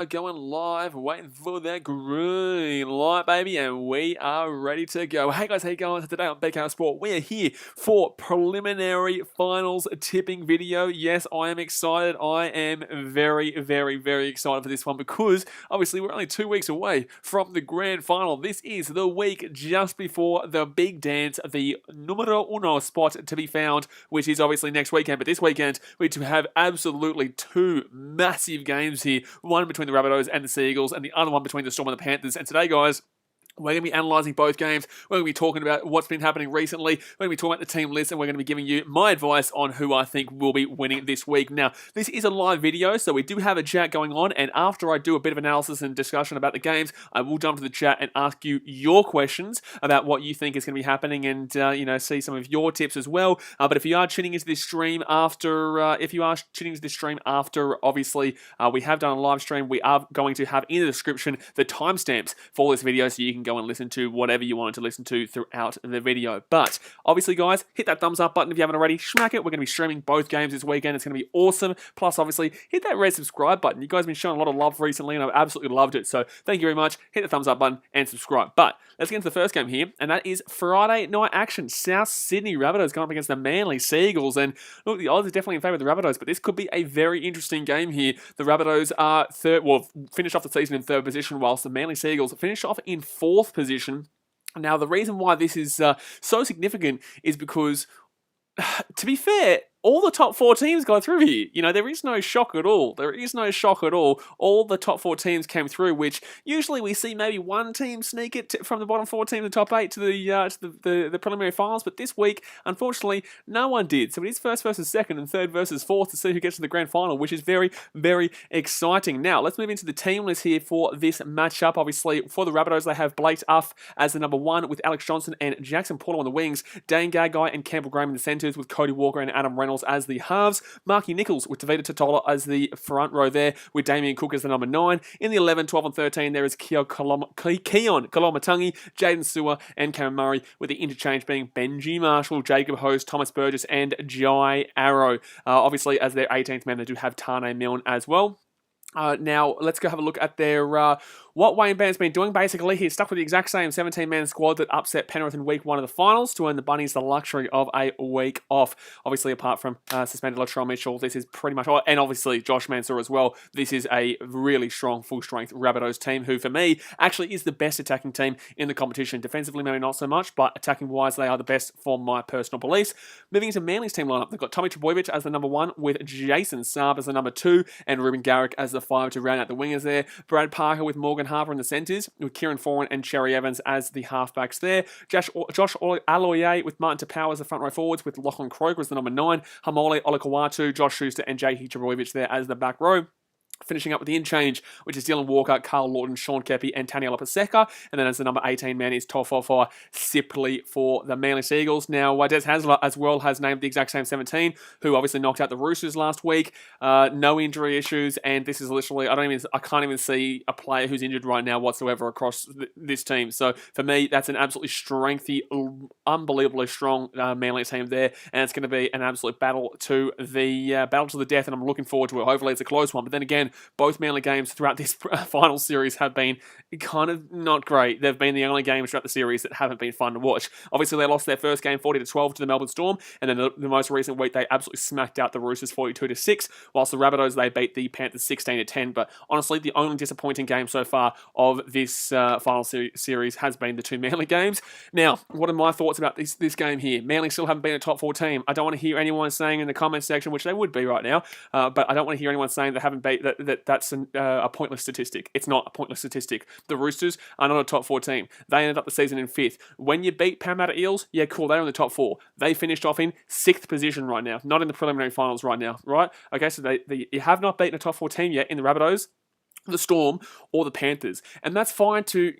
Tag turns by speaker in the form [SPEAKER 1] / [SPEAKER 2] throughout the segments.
[SPEAKER 1] are going live, waiting for that green light, baby, and we are ready to go. Hey guys, how you going? Today on BKRsport, we are here for preliminary finals tipping video. Yes, I am excited. I am very, very, very excited for this one because obviously we're only 2 weeks away from the grand final. This is the week just before the big dance, the numero uno spot to be found, which is obviously next weekend. But this weekend, we have absolutely two massive games here, one between the Rabbitohs and the Seagulls, and the other one between the Storm and the Panthers. And today, guys, we're going to be analysing both games. We're going to be talking about what's been happening recently. We're going to be talking about the team list, and we're going to be giving you my advice on who I think will be winning this week. Now, this is a live video, so we do have a chat going on, and after I do a bit of analysis and discussion about the games, I will jump to the chat and ask you your questions about what you think is going to be happening and, see some of your tips as well. But if you are tuning into this stream after, obviously, we have done a live stream. We are going to have in the description the timestamps for this video, so you can go and listen to whatever you wanted to listen to throughout the video. But obviously, guys, hit that thumbs up button if you haven't already. Smack it. We're going to be streaming both games this weekend. It's going to be awesome. Plus, obviously, hit that red subscribe button. You guys have been showing a lot of love recently, and I've absolutely loved it. So thank you very much. Hit the thumbs up button and subscribe. But let's get into the first game here, and that is Friday night action. South Sydney Rabbitohs going up against the Manly Seagulls. And look, the odds are definitely in favour of the Rabbitohs, but this could be a very interesting game here. The Rabbitohs are finished off the season in third position, whilst the Manly Seagulls finished off in fourth position. Now, the reason why this is so significant is because, to be fair, all the top four teams go through here. You know, there is no shock at all. There is no shock at all. All the top four teams came through, which usually we see maybe one team sneak it from the bottom four teams to the top eight to the preliminary finals. But this week, unfortunately, no one did. So it is first versus second and third versus fourth to see who gets to the grand final, which is very, very exciting. Now, let's move into the team list here for this matchup. Obviously, for the Rabbitohs, they have Blake Uff as the number one with Alex Johnson and Jackson Porter on the wings, Dane Gagai and Campbell Graham in the centres with Cody Walker and Adam Reynolds as the halves, Marky Nichols with Tavita Totola as the front row there, with Damien Cook as the number 9. In the 11, 12 and 13, there is Keon Kolomatangi, Jaden Sewer and Cameron Murray, with the interchange being Benji Marshall, Jacob Host, Thomas Burgess and Jai Arrow. Obviously, as their 18th man, they do have Tane Milne as well. Now, let's go have a look at their what Wayne Band's been doing. Basically, he's stuck with the exact same 17-man squad that upset Penrith in week 1 of the finals to earn the Bunnies the luxury of a week off. Obviously, apart from suspended Latrell Mitchell, this is pretty much, and obviously Josh Mansour as well, this is a really strong, full-strength Rabbitohs team who, for me, actually is the best attacking team in the competition. Defensively, maybe not so much, but attacking-wise, they are the best for my personal beliefs. Moving into Manly's team lineup, they've got Tommy Trbojevic as the number 1, with Jason Saab as the number 2, and Ruben Garrick as the 5 to round out the wingers there. Brad Parker with Morgan Harper in the centres, with Kieran Foran and Cherry Evans as the halfbacks there. Josh Aloye with Martin Tapau as the front row forwards, with Lachlan Croker as the number 9. Hamole Olakawatu, Josh Schuster and J.H. Trbojevic there as the back row. Finishing up with the in-change, which is Dylan Walker, Carl Lawton, Sean Kepi, and Taniela Paseka. And then as the number 18 man is Tofofa Sipley for the Manly Seagulls. Now, Des Hasler as well has named the exact same 17, who obviously knocked out the Roosters last week. No injury issues, and this is literally, I can't even see a player who's injured right now whatsoever across this team. So for me, that's an absolutely strengthy, unbelievably strong Manly team there, and it's going to be an absolute battle to the death, and I'm looking forward to it. Hopefully it's a close one, but then again, both Manly games throughout this final series have been kind of not great. They've been the only games throughout the series that haven't been fun to watch. Obviously, they lost their first game 40-12 to the Melbourne Storm, and then the most recent week, they absolutely smacked out the Roosters 42-6, whilst the Rabbitohs, they beat the Panthers 16-10. But honestly, the only disappointing game so far of this final series has been the two Manly games. Now, what are my thoughts about this game here? Manly still haven't been a top 4 team. I don't want to hear anyone saying in the comments section, which they would be right now, but I don't want to hear anyone saying they haven't beat that's a pointless statistic. It's not a pointless statistic. The Roosters are not a top 4 team. They ended up the season in 5th. When you beat Parramatta Eels, yeah, cool, they're in the top 4. They finished off in 6th position right now, not in the preliminary finals right now, right? Okay, so you have not beaten a top 4 team yet in the Rabbitohs, the Storm, or the Panthers. And that's fine to,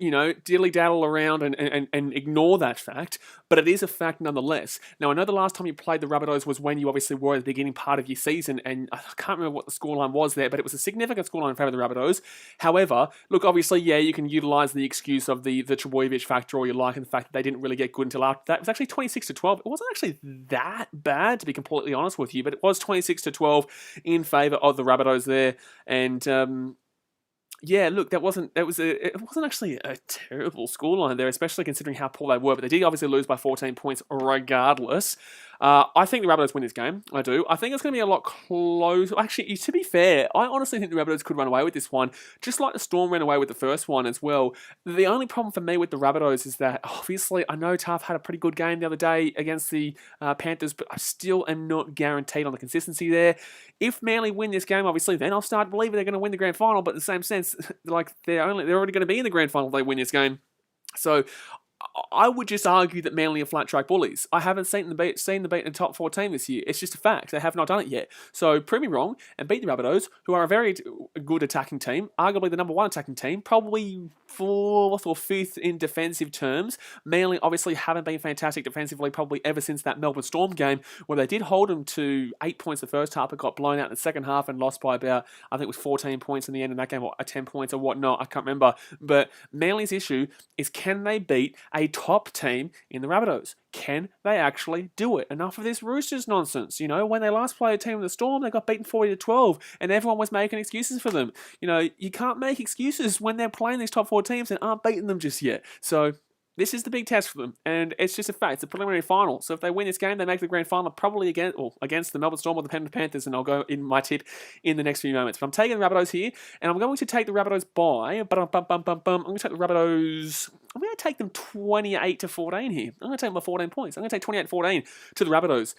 [SPEAKER 1] dilly-daddle around and ignore that fact, but it is a fact nonetheless. Now, I know the last time you played the Rabbitohs was when you obviously were at the beginning part of your season, and I can't remember what the scoreline was there, but it was a significant scoreline in favour of the Rabbitohs. However, look, obviously, yeah, you can utilise the excuse of the Trbojevic factor, or you like, and the fact that they didn't really get good until after that. It was actually 26-12. It wasn't actually that bad, to be completely honest with you, but it was 26-12 in favour of the Rabbitohs there, and Yeah, look, it wasn't actually a terrible scoreline there, especially considering how poor they were. But they did obviously lose by 14 points regardless. I think the Rabbitohs win this game. I do. I think it's going to be a lot closer. Actually, to be fair, I honestly think the Rabbitohs could run away with this one, just like the Storm ran away with the first one as well. The only problem for me with the Rabbitohs is that, obviously, I know Taff had a pretty good game the other day against the Panthers, but I still am not guaranteed on the consistency there. If Manly win this game, obviously, then I'll start believing they're going to win the grand final. But in the same sense, like they're already going to be in the grand final if they win this game. So I would just argue that Manly are flat track bullies. I haven't seen them beat the top 14 this year. It's just a fact. They have not done it yet. So prove me wrong and beat the Rabbitohs, who are a very good attacking team, arguably the number one attacking team, probably fourth or fifth in defensive terms. Manly obviously haven't been fantastic defensively probably ever since that Melbourne Storm game where they did hold them to 8 points the first half but got blown out in the second half and lost by about, I think it was 14 points in the end in that game, or 10 points or whatnot. I can't remember. But Manly's issue is, can they beat a top team in the Rabbitohs? Can they actually do it? Enough of this Roosters nonsense. You know, when they last played a team in the Storm, they got beaten 40-12, and everyone was making excuses for them. You know, you can't make excuses when they're playing these top four teams and aren't beating them just yet. So this is the big test for them, and it's just a fact. It's a preliminary final. So if they win this game, they make the grand final probably against the Melbourne Storm or the Penrith Panthers, and I'll go in my tip in the next few moments. But I'm taking the Rabbitohs here, and I'm going to take the Rabbitohs by, I'm going to take the Rabbitohs, I'm going to take them 28-14 here. I'm going to take them by 14 points. I'm going to take 28-14 to the Rabbitohs.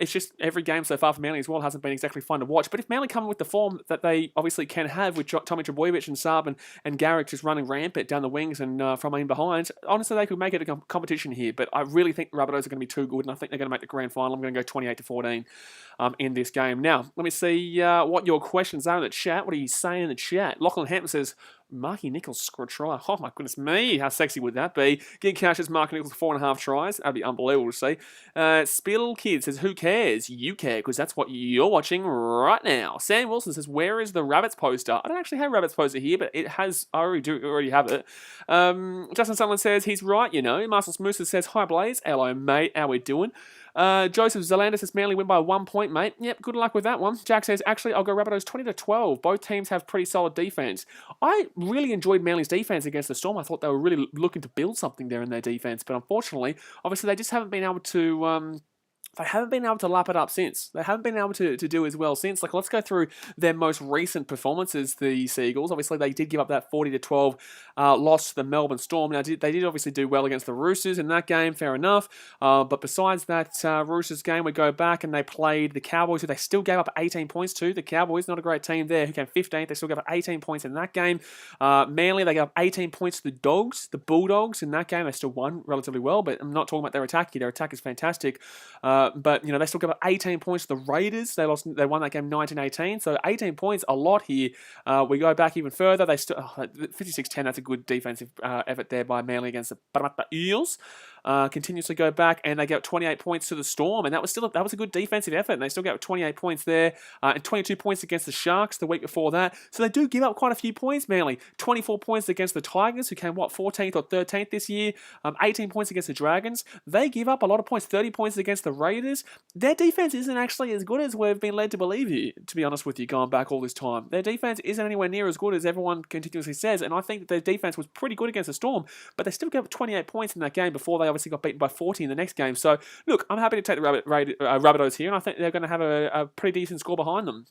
[SPEAKER 1] It's just every game so far for Manly as well hasn't been exactly fun to watch. But if Manly come with the form that they obviously can have with Tommy Trbojevic and Saab and Garrick just running rampant down the wings and from in behind, honestly, they could make it a competition here. But I really think the Rabbitohs are going to be too good, and I think they're going to make the grand final. I'm going to go 28-14 in this game. Now, let me see what your questions are in the chat. What are you saying in the chat? Lachlan Hampton says, Marky Nichols scored a try. Oh my goodness me, how sexy would that be? Gig Cash Marky Nichols 4.5 tries. That'd be unbelievable to see. Spill Kid says, who cares? You care, because that's what you're watching right now. Sam Wilson says, where is the Rabbits poster? I don't actually have Rabbits poster here, but it has. I already have it. Justin Sutherland says, he's right, you know. Marcel Smoosa says, hi Blaze. Hello mate, how we doing? Joseph Zalander says Manly win by 1 point, mate. Yep, good luck with that one. Jack says, actually, I'll go Rabbitohs 20-12. Both teams have pretty solid defense. I really enjoyed Manly's defense against the Storm. I thought they were really looking to build something there in their defense, but unfortunately, obviously, they just haven't been able to. They haven't been able to lap it up since. They haven't been able to do as well since. Like, let's go through their most recent performances, the Seagulls. Obviously, they did give up that 40-12 loss to the Melbourne Storm. Now, they did obviously do well against the Roosters in that game, fair enough. But besides that Roosters game, we go back and they played the Cowboys, who they still gave up 18 points to. The Cowboys, not a great team there, who came 15th. They still gave up 18 points in that game. Manly, they gave up 18 points to the Dogs, the Bulldogs in that game. They still won relatively well, but I'm not talking about their attack here. Their attack is fantastic. But, you know, they still got 18 points to the Raiders. They won that game 19-18. So 18 points, a lot here. We go back even further. They still 56-10. That's a good defensive effort there by Manly against the Parramatta Eels. Continuously go back and they get 28 points to the Storm, and that was a good defensive effort, and they still get 28 points there, and 22 points against the Sharks the week before that. So they do give up quite a few points, Manly. 24 points against the Tigers, who came 14th or 13th this year. 18 points against the Dragons. They give up a lot of points. 30 points against the Raiders. Their defense isn't actually as good as we've been led to believe here, to be honest with you, going back all this time. Their defense isn't anywhere near as good as everyone continuously says, and I think that their defense was pretty good against the Storm, but they still gave up 28 points in that game before they obviously got beaten by 40 in the next game. So, look, I'm happy to take the Rabbitohs here, and I think they're going to have a pretty decent score behind them.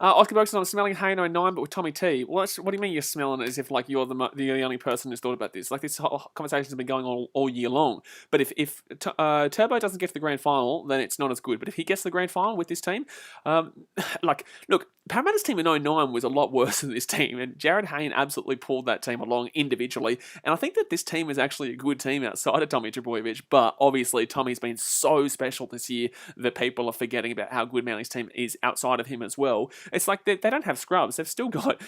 [SPEAKER 1] Oscar Bergson, I'm smelling Hano 9, but with Tommy T. Well, what do you mean you're smelling it as if like you're the only person who's thought about this? Like, this whole conversation has been going on all year long. But if Turbo doesn't get to the grand final, then it's not as good. But if he gets to the grand final with this team, look, Parramatta's team in 09 was a lot worse than this team, and Jared Hayne absolutely pulled that team along individually. And I think that this team is actually a good team outside of Tommy Trbojevic, but obviously Tommy's been so special this year that people are forgetting about how good Manly's team is outside of him as well. It's like they don't have scrubs. They've still got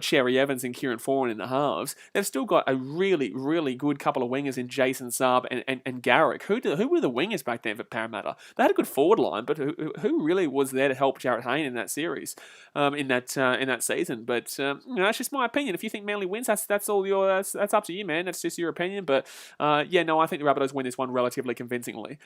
[SPEAKER 1] Cherry Evans and Kieran Foran in the halves. They've still got a really, really good couple of wingers in Jason Saab and Garrick. Who were the wingers back then for Parramatta? They had a good forward line, but who really was there to help Jared Hayne in that series, in that season? But that's just my opinion. If you think Manly wins, that's up to you, man. That's just your opinion. But I think the Rabbitohs win this one relatively convincingly.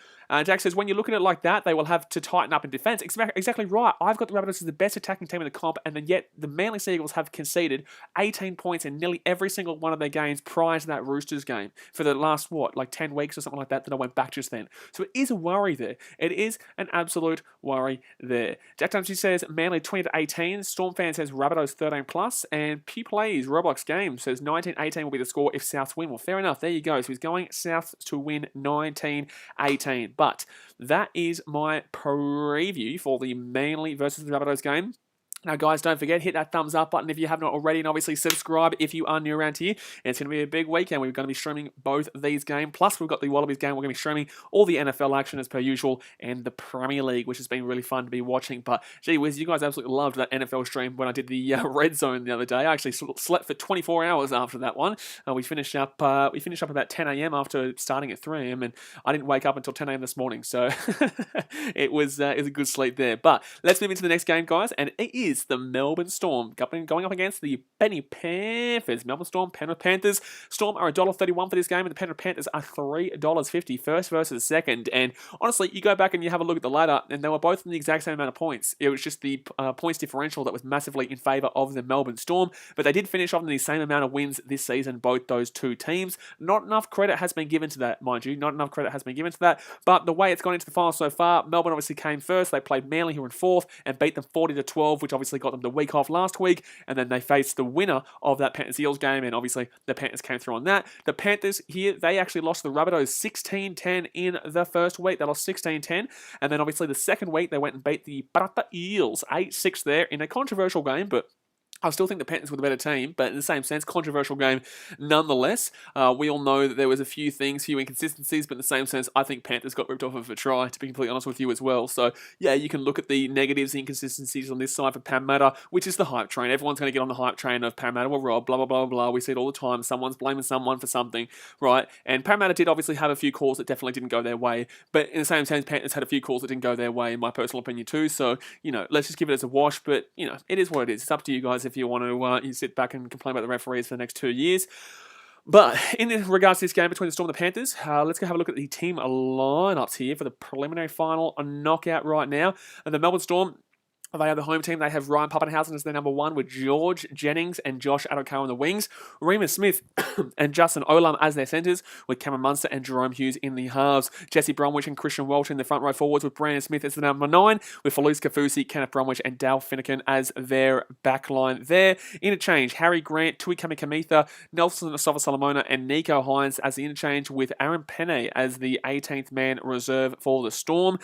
[SPEAKER 1] Jack says, when you look at it like that, they will have to tighten up in defence. Exactly right. I've got the Rabbitohs as the best attacking team in the comp, and then yet the Manly Sea Eagles have conceded 18 points in nearly every single one of their games prior to that Roosters game for the last, 10 weeks or something like that I went back just then. So it is a worry there. It is an absolute worry there. Jack Dempsey says Manly 20-18. Storm fan says Rabbitohs 13+. And Pew Plays Roblox Game says 19-18 will be the score if Souths win. Well, fair enough. There you go. So he's going Souths to win 19-18. But that is my preview for the Manly versus the Rabbitohs game. Now, guys, don't forget, hit that thumbs up button if you have not already, and obviously subscribe if you are new around here. It's going to be a big weekend. We're going to be streaming both these games. Plus, we've got the Wallabies game. We're going to be streaming all the NFL action as per usual, and the Premier League, which has been really fun to be watching. But, gee whiz, you guys absolutely loved that NFL stream when I did the Red Zone the other day. I actually slept for 24 hours after that one. We finished up about 10 a.m. after starting at 3 a.m., and I didn't wake up until 10 a.m. this morning. So, it was a good sleep there. But let's move into the next game, guys, and it is the Melbourne Storm going up against the Penrith Panthers. Melbourne Storm, Penrith Panthers. Storm are $1.31 for this game, and the Penrith Panthers are $3.50, first versus second. And honestly, you go back and you have a look at the ladder, and they were both in the exact same amount of points. It was just the points differential that was massively in favour of the Melbourne Storm, but they did finish off in the same amount of wins this season, both those two teams. Not enough credit has been given to that, mind you. Not enough credit has been given to that, but the way it's gone into the final so far, Melbourne obviously came first. They played Manly, who were in fourth, and beat them 40-12, which obviously got them the week off last week, and then they faced the winner of that Panthers-Eels game, and obviously the Panthers came through on that. The Panthers here, they actually lost to the Rabbitohs 16-10 in the first week. They lost 16-10, and then obviously the second week they went and beat the Rabbitohs 8-6 there in a controversial game, but I still think the Panthers were the better team, but in the same sense, controversial game nonetheless. We all know that there was a few inconsistencies, but in the same sense, I think Panthers got ripped off of a try, to be completely honest with you as well. So, yeah, you can look at the negatives, the inconsistencies on this side for Parramatta, which is the hype train. Everyone's going to get on the hype train of Parramatta were robbed, blah, blah, blah, blah. We see it all the time. Someone's blaming someone for something, right? And Parramatta did obviously have a few calls that definitely didn't go their way, but in the same sense, Panthers had a few calls that didn't go their way, in my personal opinion too. So, let's just give it as a wash, but, it is what it is. It's up to you guys if you want to you sit back and complain about the referees for the next 2 years. But in regards to this game between the Storm and the Panthers, let's go have a look at the team lineups here for the preliminary final knockout right now. And the Melbourne Storm, they are the home team. They have Ryan Pappenhausen as their number one, with George Jennings and Josh Adokar on the wings. Remus Smith and Justin Olam as their centres, with Cameron Munster and Jerome Hughes in the halves. Jesse Bromwich and Christian Walsh in the front row forwards, with Brandon Smith as the number 9, with Felise Kafusi, Kenneth Bromwich and Dal Finnegan as their backline there. Interchange, Harry Grant, Tui Kamikamica, Nelson Asafa-Solomona and Nico Hines as the interchange, with Aaron Penne as the 18th man reserve for the Storm.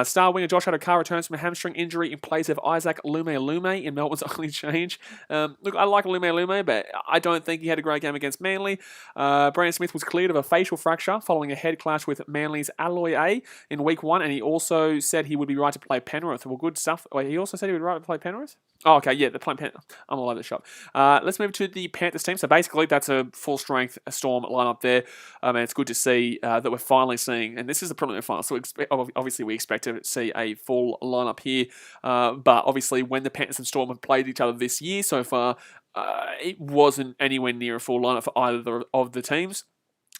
[SPEAKER 1] Star winger Josh Adokar returns from a hamstring injury in place of Isaac Lume in Melbourne's only change. Look, I like Lume, but I don't think he had a great game against Manly. Brandon Smith was cleared of a facial fracture following a head clash with Manly's Alloy A in week 1, and he also said he would be right to play Penrith. Well, good stuff. Wait, he also said he would be right to play Penrith? Oh, okay, yeah, they're playing Penrith. I'm all over the shop. Let's move to the Panthers team. So basically, that's a full-strength Storm lineup there. And it's good to see that we're finally seeing, and this is the preliminary final, so obviously we expect to see a full lineup here. But obviously, when the Panthers and Storm have played each other this year so far, it wasn't anywhere near a full lineup for either of the teams.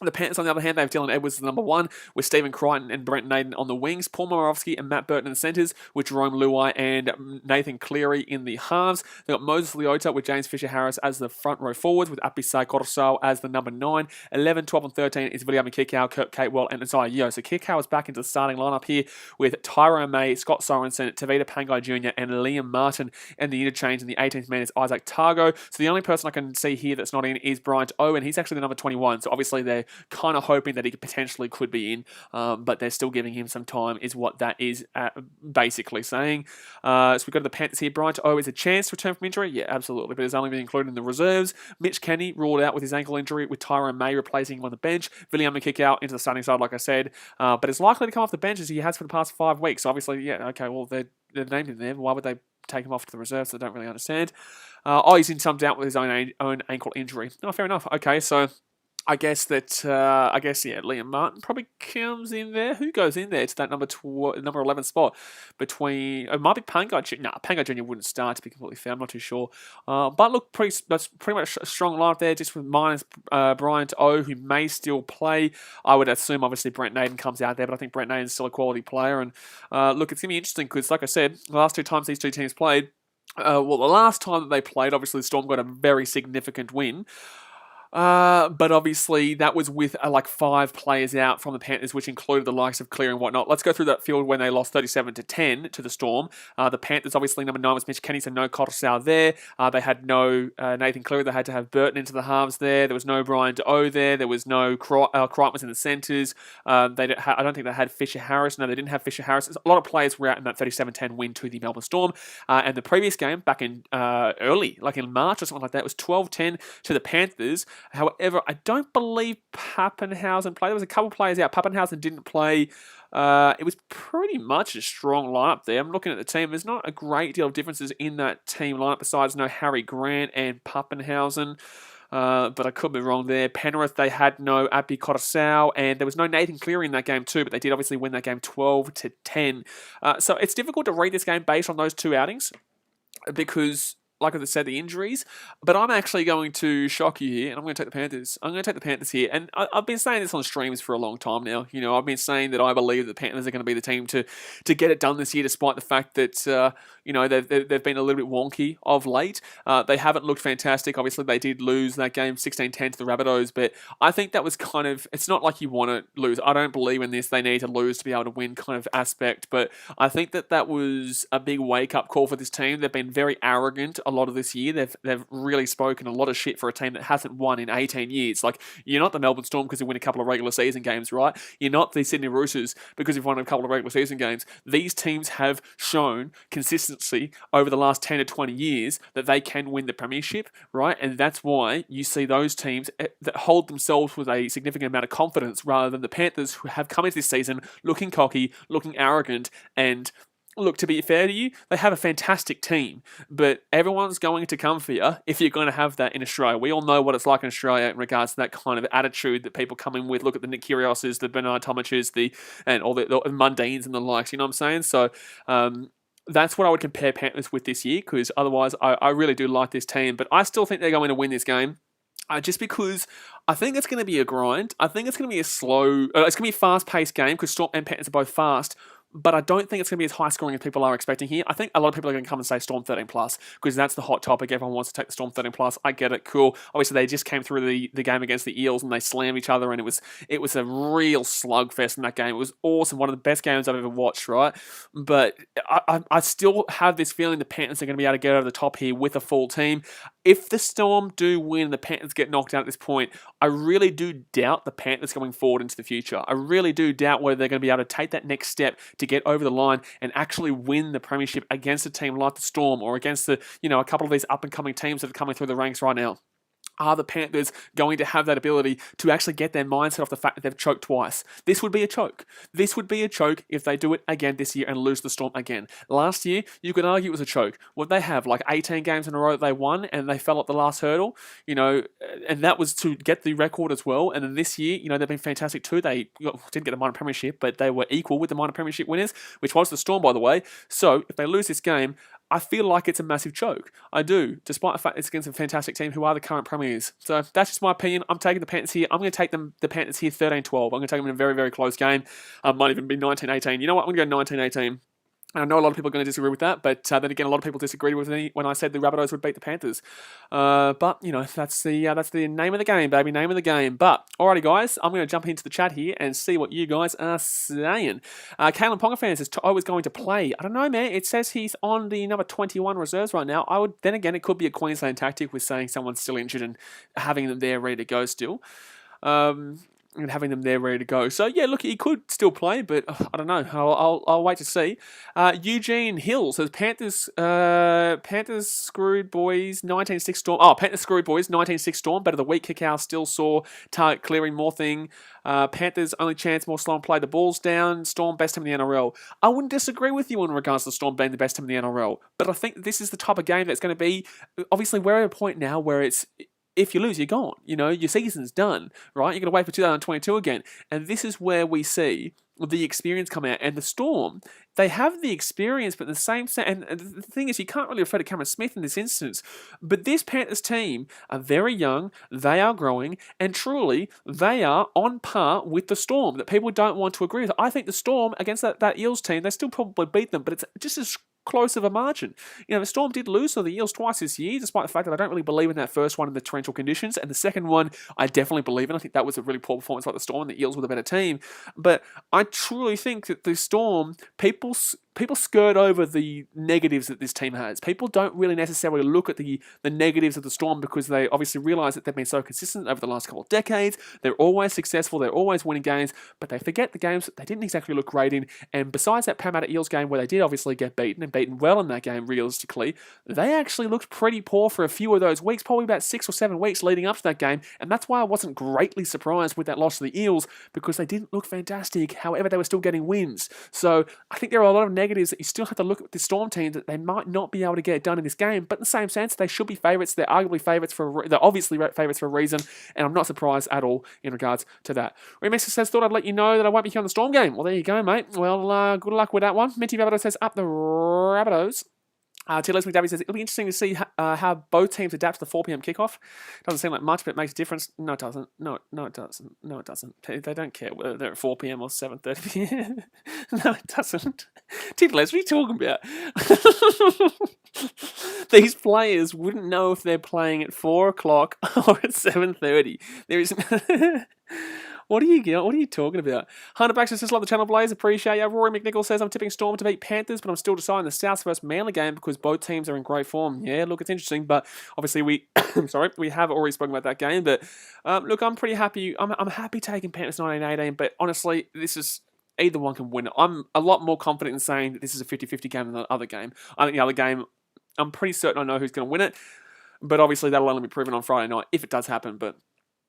[SPEAKER 1] The Panthers, on the other hand, they have Dylan Edwards as number 1, with Stephen Crichton and Brent Naden on the wings, Paul Moravsky and Matt Burton in the centres, with Jerome Luai and Nathan Cleary in the halves. They've got Moses Leota with James Fisher-Harris as the front row forwards, with Apisai Coruscant as the number 9. 11, 12 and 13 is William Kikau, Kurt Catewell and Isaiah Yeo. So Kikau is back into the starting lineup here, with Tyrone May, Scott Sorensen, Tavita Pangai Jr. and Liam Martin. And the interchange in the 18th man is Isaac Targo. So the only person I can see here that's not in is Bryant O, and he's actually the number 21. So obviously they're kind of hoping that he potentially could be in, but they're still giving him some time, is what that is basically saying. So we go to the Panthers here. Bryant O is a chance to return from injury. Yeah, absolutely, but he's only been included in the reserves. Mitch Kenny ruled out with his ankle injury, with Tyrone May replacing him on the bench. William Kikau into the starting side, like I said, but is likely to come off the bench as he has for the past 5 weeks. So obviously, yeah, okay, well, they're named him there. Why would they take him off to the reserves? I don't really understand. He's in some doubt with his own ankle injury. Oh, fair enough. Okay, so I guess Liam Martin probably comes in there. Who goes in there to that number 11 spot? It might be Pangai Jr. Nah, Pangai Jr. wouldn't start, to be completely fair. I'm not too sure. But look, that's pretty much a strong lineup there, just with minus Bryant O, who may still play. I would assume, obviously, Brent Naden comes out there, but I think Brent Naden's still a quality player. And look, it's going to be interesting because, like I said, the last 2 times these 2 teams played, the last time that they played, obviously, the Storm got a very significant win. But obviously that was with like 5 players out from the Panthers, which included the likes of Cleary and whatnot. Let's go through that field when they lost 37-10 to the Storm. The Panthers, obviously, number 9 was Mitch Kenny, so no Kotosau there. They had no Nathan Cleary. They had to have Burton into the halves there. There was no Brian De'O there. There was no Crichton was in the centres. I don't think they had Fisher Harris. No, they didn't have Fisher Harris. A lot of players were out in that 37-10 win to the Melbourne Storm. And the previous game, back in early, like in March or something like that, was 12-10 to the Panthers. However, I don't believe Pappenhausen played. There was a couple of players out. Pappenhausen didn't play. It was pretty much a strong lineup there. I'm looking at the team. There's not a great deal of differences in that team lineup besides no Harry Grant and Pappenhausen. But I could be wrong there. Penrith, they had no Abdi Kotosau, and there was no Nathan Cleary in that game too, but they did obviously win that game 12-10. So it's difficult to read this game based on those 2 outings because, like I said, the injuries. But I'm actually going to shock you here, and I'm going to take the Panthers. I'm going to take the Panthers here. And I've been saying this on streams for a long time now. You know, I've been saying that I believe the Panthers are going to be the team to get it done this year, despite the fact that, you know, they've been a little bit wonky of late. They haven't looked fantastic. Obviously, they did lose that game 16-10 to the Rabbitohs, but I think that was kind of, it's not like you want to lose. I don't believe in this. They need to lose to be able to win kind of aspect, but I think that was a big wake-up call for this team. They've been very arrogant a lot of this year. They've really spoken a lot of shit for a team that hasn't won in 18 years. Like, you're not the Melbourne Storm because you win a couple of regular season games, right? You're not the Sydney Roosters because you've won a couple of regular season games. These teams have shown consistency over the last 10 to 20 years that they can win the premiership, right? And that's why you see those teams that hold themselves with a significant amount of confidence rather than the Panthers, who have come into this season looking cocky, looking arrogant, and look, to be fair to you, they have a fantastic team, but everyone's going to come for you if you're going to have that in Australia. We all know what it's like in Australia in regards to that kind of attitude that people come in with. Look at the Nick Kyrgioses, the Bernard Tomic's, and all the Mundines and the likes, you know what I'm saying? So, that's what I would compare Panthers with this year, because otherwise I really do like this team, but I still think they're going to win this game. Just because I think it's going to be a grind. I think it's going to be it's going to be a fast-paced game because Storm and Panthers are both fast, but I don't think it's going to be as high-scoring as people are expecting here. I think a lot of people are going to come and say Storm 13+, because that's the hot topic. Everyone wants to take the Storm 13+. I get it, cool. Obviously, they just came through the game against the Eels, and they slammed each other, and it was a real slugfest in that game. It was awesome. One of the best games I've ever watched, right? But I still have this feeling the Panthers are going to be able to get over the top here with a full team. If the Storm do win and the Panthers get knocked out at this point, I really do doubt the Panthers going forward into the future. I really do doubt whether they're going to be able to take that next step to get over the line and actually win the premiership against a team like the Storm or against a couple of these up-and-coming teams that are coming through the ranks right now. Are the Panthers going to have that ability to actually get their mindset off the fact that they've choked twice? This would be a choke. This would be a choke if they do it again this year and lose the Storm again. Last year, you could argue it was a choke. Would they have like 18 games in a row that they won and they fell at the last hurdle? And that was to get the record as well. And then this year, they've been fantastic too. They didn't get the minor premiership, but they were equal with the minor premiership winners, which was the Storm, by the way. So if they lose this game, I feel like it's a massive choke. I do, despite the fact it's against a fantastic team who are the current premiers. So that's just my opinion. I'm taking the Panthers here. I'm going to take the Panthers here 13-12. I'm going to take them in a very, very close game. Might even be 19-18. You know what? I'm going to go 19-18. I know a lot of people are going to disagree with that, but then again, a lot of people disagreed with me when I said the Rabbitohs would beat the Panthers. But that's the name of the game, baby, name of the game. But alrighty, guys, I'm going to jump into the chat here and see what you guys are saying. Kalen Ponga fans says I was going to play. I don't know, man. It says he's on the number 21 reserves right now. Then again, it could be a Queensland tactic with saying someone's still injured and having them there ready to go still. And having them there ready to go. So, yeah, look, he could still play, but I don't know. I'll wait to see. Eugene Hill says, Panthers screwed boys, 19-6 Storm. Oh, Panthers screwed boys, 19-6 Storm. Better the weak kick out, still saw target clearing more thing. Panthers only chance more slow and play the balls down. Storm best team in the NRL. I wouldn't disagree with you in regards to the Storm being the best team in the NRL, but I think this is the type of game that's going to be, obviously we're at a point now where it's if you lose, you're gone. You know, your season's done, right? You're going to wait for 2022 again. And this is where we see the experience come out. And the Storm, they have the experience, but the same... And the thing is, you can't really refer to Cameron Smith in this instance. But this Panthers team are very young, they are growing, and truly, they are on par with the Storm, that people don't want to agree with. I think the Storm, against that Eels team, they still probably beat them, but it's just as close of a margin. You know, the Storm did lose to the Eels twice this year, despite the fact that I don't really believe in that first one in the torrential conditions, and the second one I definitely believe in. I think that was a really poor performance by the Storm, and the Eels were the better team. But I truly think that the Storm, people skirt over the negatives that this team has. People don't really necessarily look at the negatives of the Storm because they obviously realise that they've been so consistent over the last couple of decades. They're always successful, they're always winning games, but they forget the games that they didn't exactly look great in. And besides that Parramatta Eels game where they did obviously get beaten, and beaten well in that game realistically, they actually looked pretty poor for a few of those weeks, probably about 6 or 7 weeks leading up to that game, and that's why I wasn't greatly surprised with that loss to the Eels, because they didn't look fantastic. However, they were still getting wins. So I think there are a lot of negatives that you still have to look at the Storm team, that they might not be able to get it done in this game, but in the same sense, they should be favourites. They're arguably favourites they're obviously favourites for a reason, and I'm not surprised at all in regards to that. Remixer says, thought I'd let you know that I won't be here on the Storm game. Well, there you go, mate. Well, good luck with that one. Minty Rabbitohs says, up the Rabbitohs. T-Les McDavid says, it'll be interesting to see how both teams adapt to the 4 p.m. kickoff. Doesn't seem like much, but it makes a difference. No, it doesn't. No, it doesn't. No, it doesn't. They don't care whether they're at 4 p.m. or 7:30 p.m. No, it doesn't. T-Les, what are you talking about? These players wouldn't know if they're playing at 4 o'clock or at 7:30. There is... What are you talking about? Hunter Baxter says, love the channel, Blaze. Appreciate you. Rory McNichol says, I'm tipping Storm to beat Panthers, but I'm still deciding the South versus Manly game because both teams are in great form. Yeah, look, it's interesting, but obviously we we have already spoken about that game. But look, I'm pretty happy. I'm happy taking Panthers 1918, but honestly, this is... either one can win it. I'm a lot more confident in saying that this is a 50-50 game than the other game. I think the other game, I'm pretty certain I know who's going to win it, but obviously that'll only be proven on Friday night if it does happen. But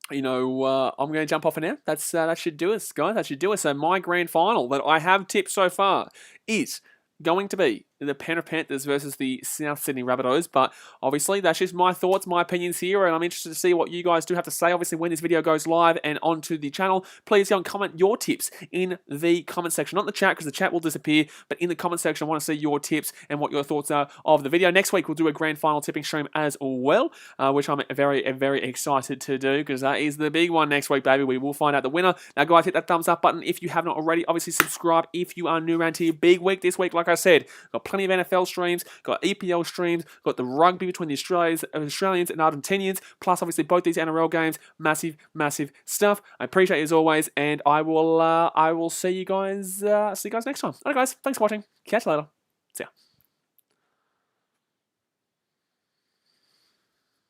[SPEAKER 1] you know, I'm going to jump off for now. That should do us, guys. That should do us. So my grand final that I have tipped so far is going to be the Penrith Panthers versus the South Sydney Rabbitohs, but obviously that's just my thoughts, my opinions here, and I'm interested to see what you guys do have to say. Obviously, when this video goes live and onto the channel, please go and comment your tips in the comment section, not in the chat because the chat will disappear, but in the comment section, I want to see your tips and what your thoughts are of the video. Next week, we'll do a grand final tipping stream as well, which I'm very, very excited to do because that is the big one next week, baby. We will find out the winner. Now, guys, hit that thumbs up button if you have not already. Obviously, subscribe if you are new around here. Big week this week, like I said. Got plenty of NFL streams, got EPL streams, got the rugby between the Australians and Argentinians, plus obviously both these NRL games. Massive, massive stuff. I appreciate it as always, and I will see you guys next time. Alright guys, thanks for watching. Catch you later. See ya.